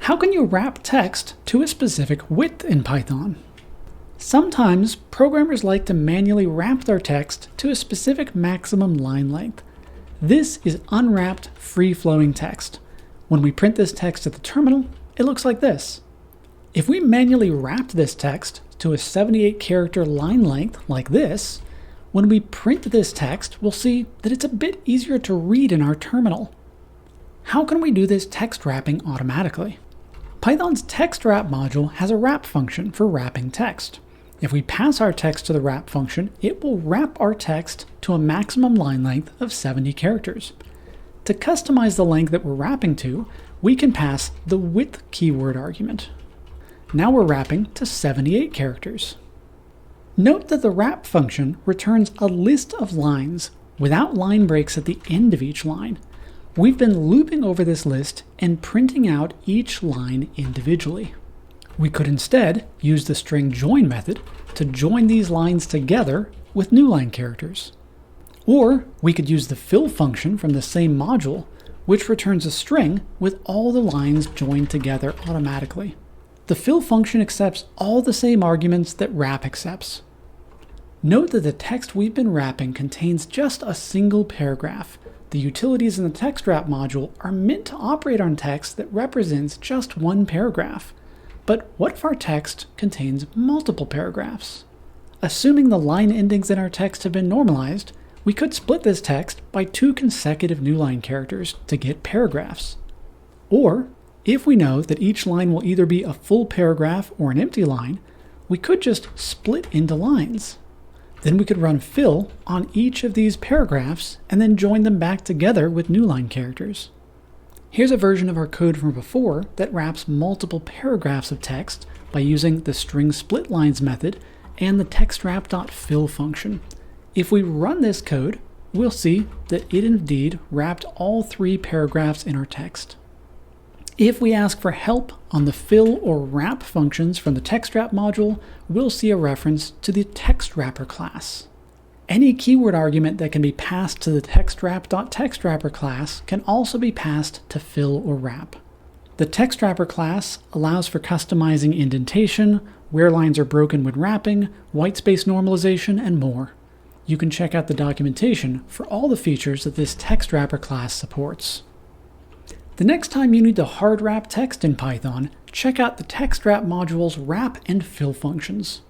How can you wrap text to a specific width in Python? Sometimes programmers like to manually wrap their text to a specific maximum line length. This is unwrapped, free-flowing text. When we print this text at the terminal, it looks like this. If we manually wrapped this text to a 78-character line length like this, when we print this text, we'll see that it's a bit easier to read in our terminal. How can we do this text wrapping automatically? Python's textwrap module has a wrap function for wrapping text. If we pass our text to the wrap function, it will wrap our text to a maximum line length of 70 characters. To customize the length that we're wrapping to, we can pass the width keyword argument. Now we're wrapping to 78 characters. Note that the wrap function returns a list of lines without line breaks at the end of each line. We've been looping over this list and printing out each line individually. We could instead use the string join method to join these lines together with new line characters. Or we could use the fill function from the same module, which returns a string with all the lines joined together automatically. The fill function accepts all the same arguments that wrap accepts. Note that the text we've been wrapping contains just a single paragraph. The utilities in the textwrap module are meant to operate on text that represents just one paragraph. But what if our text contains multiple paragraphs? Assuming the line endings in our text have been normalized, we could split this text by 2 consecutive new line characters to get paragraphs. Or, if we know that each line will either be a full paragraph or an empty line, we could just split into lines. Then we could run fill on each of these paragraphs and then join them back together with new line characters. Here's a version of our code from before that wraps multiple paragraphs of text by using the string split lines method and the textwrap.fill function. If we run this code, we'll see that it indeed wrapped all 3 paragraphs in our text. If we ask for help on the fill or wrap functions from the textwrap module, we'll see a reference to the TextWrapper class. Any keyword argument that can be passed to the textwrap.textWrapper class can also be passed to fill or wrap. The TextWrapper class allows for customizing indentation, where lines are broken when wrapping, whitespace normalization, and more. You can check out the documentation for all the features that this TextWrapper class supports. The next time you need to hard wrap text in Python, check out the textwrap module's wrap and fill functions.